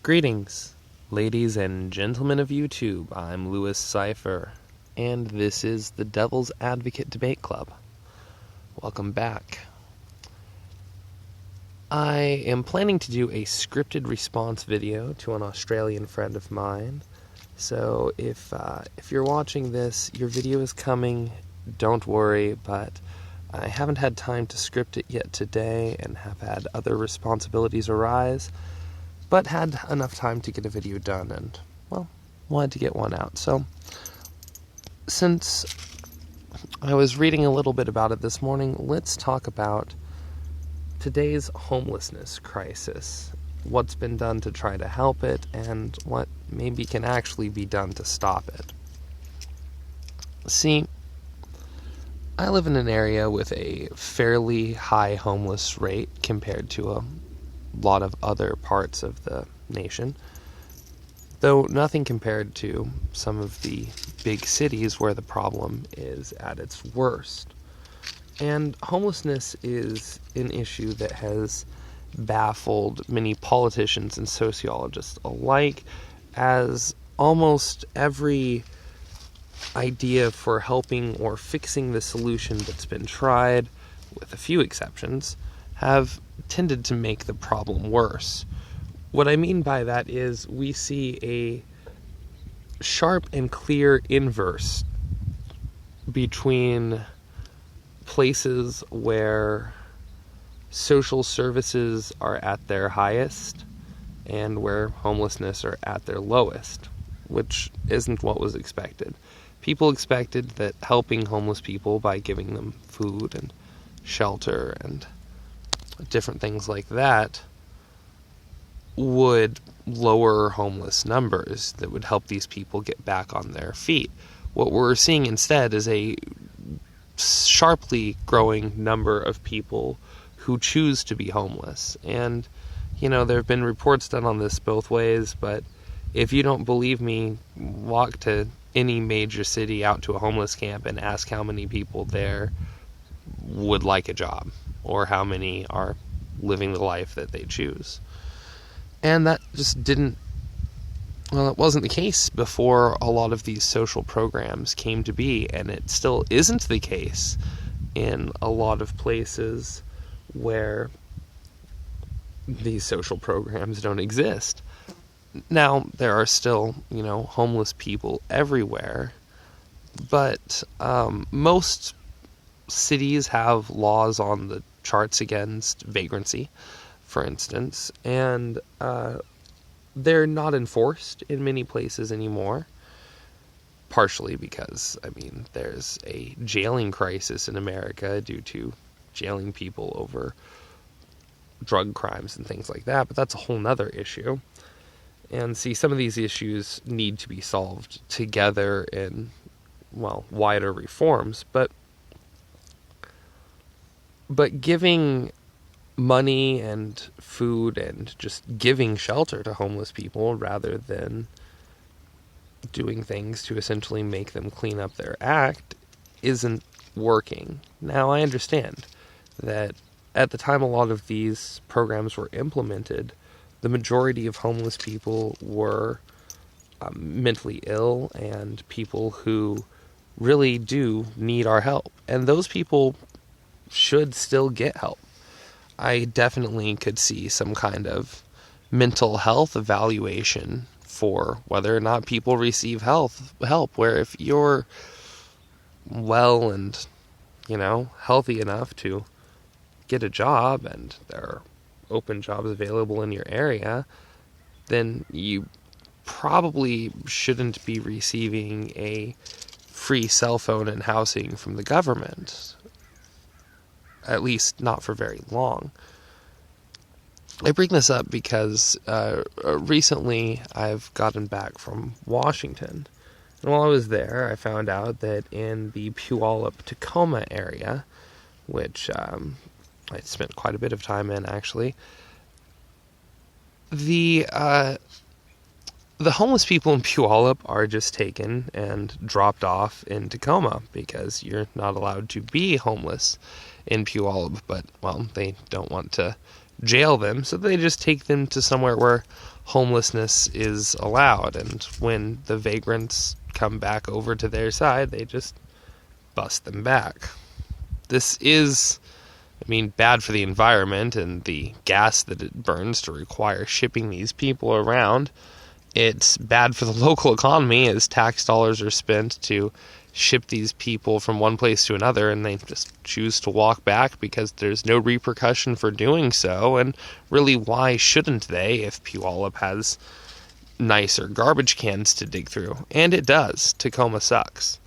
Greetings, ladies and gentlemen of YouTube. I'm Louis Cipher, and this is the Devil's Advocate Debate Club. Welcome back. I am planning to do a scripted response video to an Australian friend of mine. So if you're watching this, your video is coming. Don't worry, but I haven't had time to script it yet today and have had other responsibilities arise, but had enough time to get a video done and, well, wanted to get one out. So, since I was reading a little bit about it this morning, let's talk about today's homelessness crisis, what's been done to try to help it, and what maybe can actually be done to stop it. See, I live in an area with a fairly high homeless rate compared to a lot of other parts of the nation, though nothing compared to some of the big cities where the problem is at its worst. And homelessness is an issue that has baffled many politicians and sociologists alike, as almost every idea for helping or fixing the solution that's been tried, with a few exceptions, have tended to make the problem worse. What I mean by that is we see a sharp and clear inverse between places where social services are at their highest and where homelessness are at their lowest, which isn't what was expected. People expected that helping homeless people by giving them food and shelter and different things like that would lower homeless numbers, that would help these people get back on their feet. What we're seeing instead is a sharply growing number of people who choose to be homeless. And, there have been reports done on this both ways, but if you don't believe me, walk to any major city out to a homeless camp and ask how many people there would like a job, or how many are living the life that they choose. And that just it wasn't the case before a lot of these social programs came to be, and it still isn't the case in a lot of places where these social programs don't exist. Now, there are still, homeless people everywhere, but most cities have laws on the charts against vagrancy, for instance, and they're not enforced in many places anymore, partially because, there's a jailing crisis in America due to jailing people over drug crimes and things like that, but that's a whole nother issue. And see, some of these issues need to be solved together in, wider reforms, but giving money and food and just giving shelter to homeless people rather than doing things to essentially make them clean up their act isn't working. Now, I understand that at the time a lot of these programs were implemented, the majority of homeless people were mentally ill and people who really do need our help. And those people should still get help. I definitely could see some kind of mental health evaluation for whether or not people receive help, where if you're well and, healthy enough to get a job and there are open jobs available in your area, then you probably shouldn't be receiving a free cell phone and housing from the government. At least not for very long. I bring this up because recently I've gotten back from Washington. And while I was there, I found out that in the Puyallup, Tacoma area, which I spent quite a bit of time in, actually, the homeless people in Puyallup are just taken and dropped off in Tacoma because you're not allowed to be homeless in Puyallup, but, they don't want to jail them, so they just take them to somewhere where homelessness is allowed. And when the vagrants come back over to their side, they just bust them back. This is, bad for the environment and the gas that it burns to require shipping these people around. It's bad for the local economy as tax dollars are spent to ship these people from one place to another, and they just choose to walk back because there's no repercussion for doing so. And really, why shouldn't they if Puyallup has nicer garbage cans to dig through? And it does. Tacoma sucks.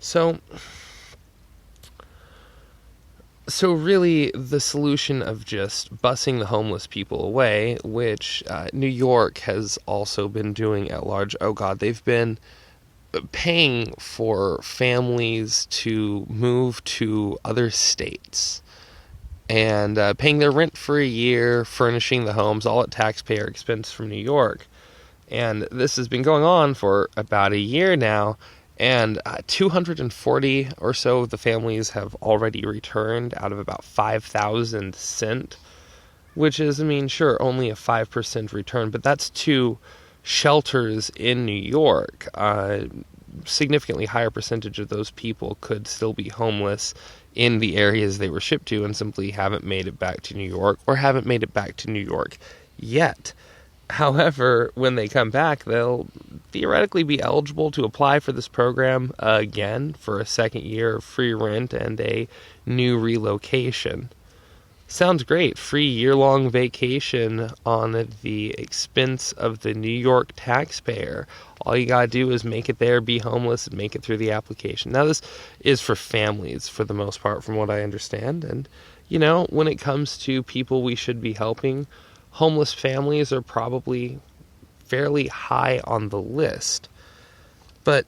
So really, the solution of just busing the homeless people away, which New York has also been doing at large. Oh God, they've been paying for families to move to other states and paying their rent for a year, furnishing the homes, all at taxpayer expense from New York. And this has been going on for about a year now. And 240 or so of the families have already returned out of about 5,000 sent, which is, sure, only a 5% return, but that's to shelters in New York. Significantly higher percentage of those people could still be homeless in the areas they were shipped to and simply haven't made it back to New York or haven't made it back to New York yet. However, when they come back, they'll theoretically be eligible to apply for this program again for a second year of free rent and a new relocation. Sounds great. Free year-long vacation on the expense of the New York taxpayer. All you gotta do is make it there, be homeless, and make it through the application. Now, this is for families for the most part, from what I understand. And, when it comes to people we should be helping, homeless families are probably fairly high on the list. But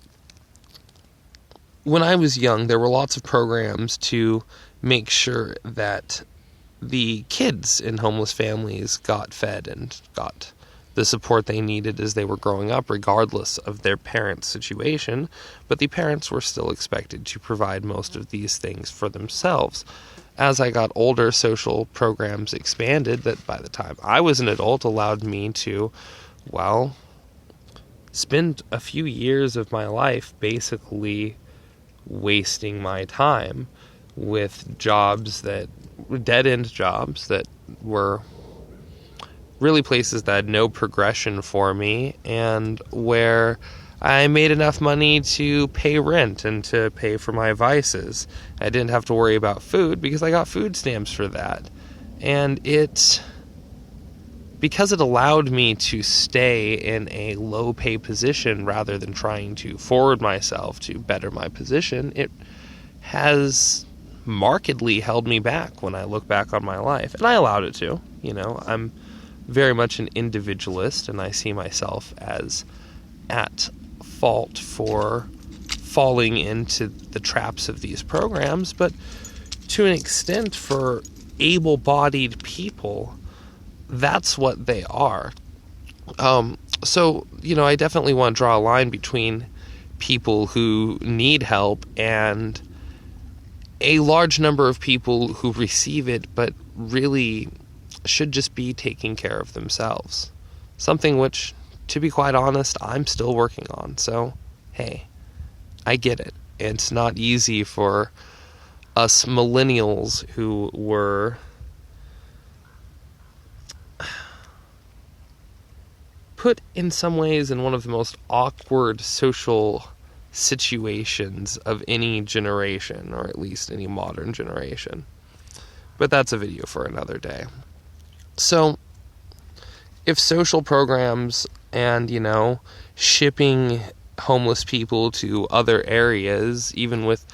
when I was young, there were lots of programs to make sure that the kids in homeless families got fed and got the support they needed as they were growing up, regardless of their parents' situation. But the parents were still expected to provide most of these things for themselves. As I got older, social programs expanded that by the time I was an adult allowed me to, spend a few years of my life basically wasting my time with dead-end jobs that were really places that had no progression for me and where I made enough money to pay rent and to pay for my vices. I didn't have to worry about food because I got food stamps for that. And because it allowed me to stay in a low pay position rather than trying to forward myself to better my position, it has markedly held me back when I look back on my life. And I allowed it to. I'm very much an individualist, and I see myself as at fault for falling into the traps of these programs, but to an extent for able-bodied people, that's what they are. So, I definitely want to draw a line between people who need help and a large number of people who receive it but really should just be taking care of themselves. Something which, to be quite honest, I'm still working on. So, hey, I get it. It's not easy for us millennials who were put in some ways in one of the most awkward social situations of any generation, or at least any modern generation. But that's a video for another day. So, if social programs and, shipping homeless people to other areas, even with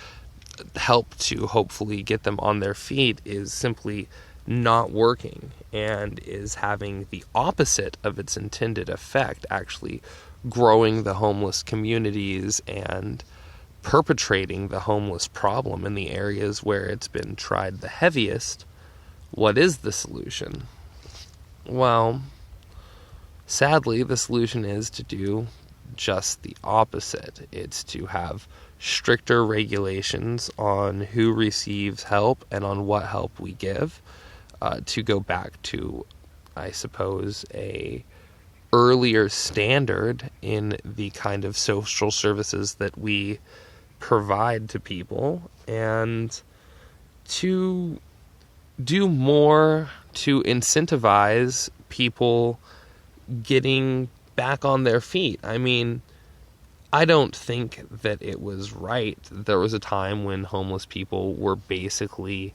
help to hopefully get them on their feet, is simply not working and is having the opposite of its intended effect, actually growing the homeless communities and perpetrating the homeless problem in the areas where it's been tried the heaviest, what is the solution? Well, sadly, the solution is to do just the opposite. It's to have stricter regulations on who receives help and on what help we give, to go back to, I suppose, a earlier standard in the kind of social services that we provide to people, and to do more to incentivize people getting back on their feet. I mean, I don't think that it was right. There was a time when homeless people were basically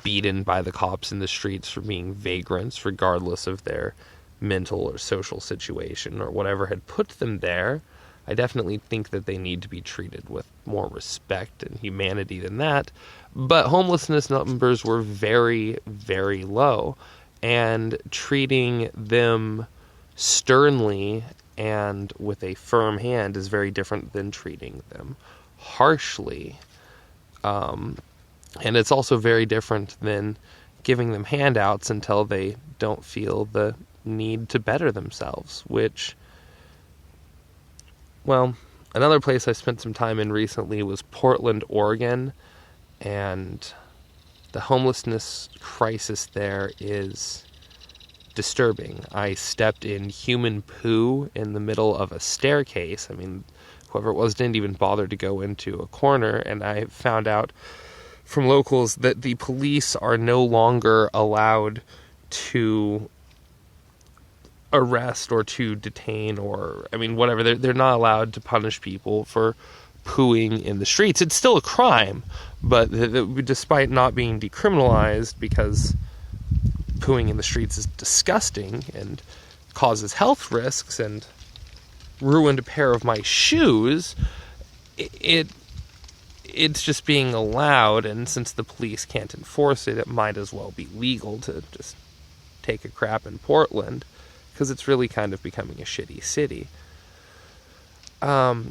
beaten by the cops in the streets for being vagrants, regardless of their mental or social situation or whatever had put them there. I definitely think that they need to be treated with more respect and humanity than that. But homelessness numbers were very, very low, and treating them sternly and with a firm hand is very different than treating them harshly. And it's also very different than giving them handouts until they don't feel the need to better themselves, which, well, another place I spent some time in recently was Portland, Oregon, and the homelessness crisis there is disturbing. I stepped in human poo in the middle of a staircase. I mean, whoever it was didn't even bother to go into a corner, and I found out from locals that the police are no longer allowed to arrest or to detain, or, I mean, whatever. They're not allowed to punish people for pooing in the streets. It's still a crime, but despite not being decriminalized, because pooing in the streets is disgusting and causes health risks and ruined a pair of my shoes, it's just being allowed, and since the police can't enforce it, it might as well be legal to just take a crap in Portland, because it's really kind of becoming a shitty city. But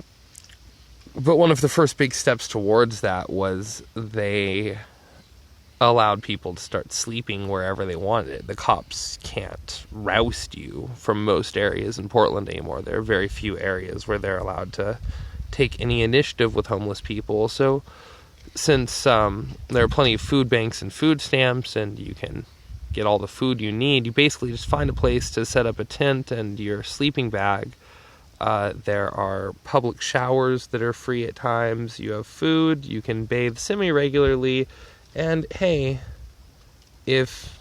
one of the first big steps towards that was they allowed people to start sleeping wherever they wanted. The cops can't roust you from most areas in Portland anymore. There are very few areas where they're allowed to take any initiative with homeless people. So since there are plenty of food banks and food stamps, and you can get all the food you need, you basically just find a place to set up a tent and your sleeping bag. There are public showers that are free at times. You have food. You can bathe semi-regularly. And hey, if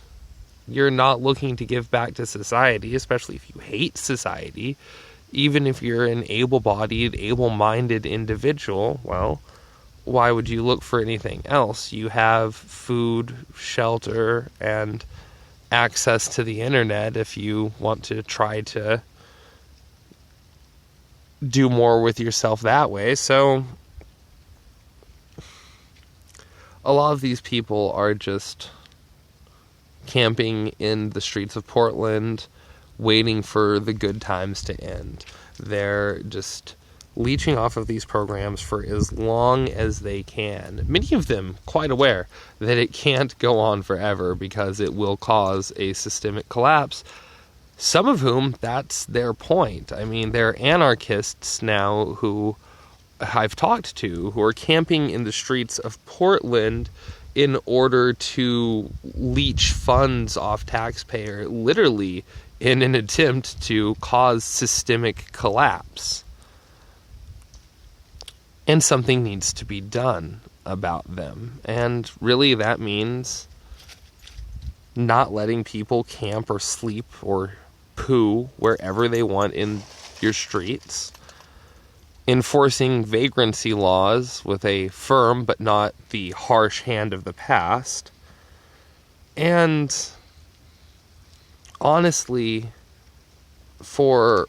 you're not looking to give back to society, especially if you hate society, even if you're an able-bodied, able-minded individual, well, why would you look for anything else? You have food, shelter, and access to the internet if you want to try to do more with yourself that way. So a lot of these people are just camping in the streets of Portland, waiting for the good times to end. They're just leeching off of these programs for as long as they can. Many of them quite aware that it can't go on forever because it will cause a systemic collapse. Some of whom, that's their point. I mean, there are anarchists now who I've talked to who are camping in the streets of Portland in order to leech funds off taxpayer, literally in an attempt to cause systemic collapse. And something needs to be done about them. And really that means not letting people camp or sleep or poo wherever they want in your streets. Enforcing vagrancy laws with a firm but not the harsh hand of the past. And honestly, for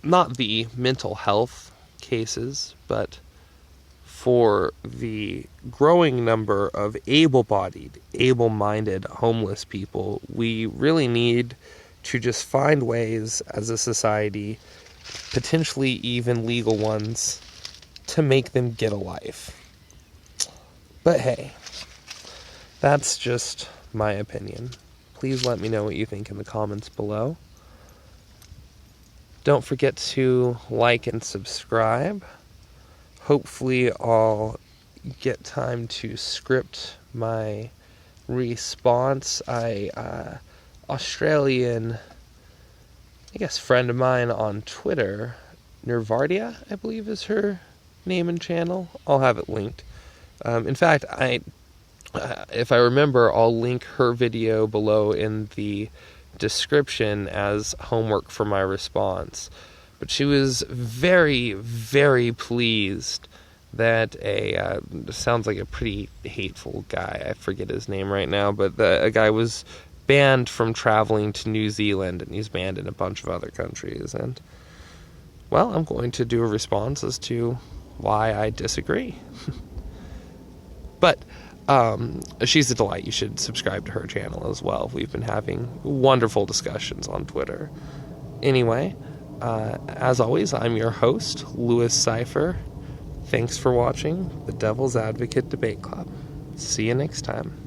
not the mental health cases, but for the growing number of able-bodied, able-minded homeless people, we really need to just find ways as a society, potentially even legal ones, to make them get a life. But hey, that's just my opinion. Please let me know what you think in the comments below. Don't forget to like and subscribe. Hopefully I'll get time to script my response. Australian I guess, friend of mine on Twitter, Nervardia, I believe is her name and channel. I'll have it linked. In fact, if I remember, I'll link her video below in the description as homework for my response. But she was very, very pleased that sounds like a pretty hateful guy, I forget his name right now, but a guy was banned from traveling to New Zealand, and he's banned in a bunch of other countries. And, well, I'm going to do a response as to why I disagree. But she's a delight. You should subscribe to her channel as well. We've been having wonderful discussions on Twitter. Anyway, as always, I'm your host, Louis Cipher. Thanks for watching the Devil's Advocate Debate Club. See you next time.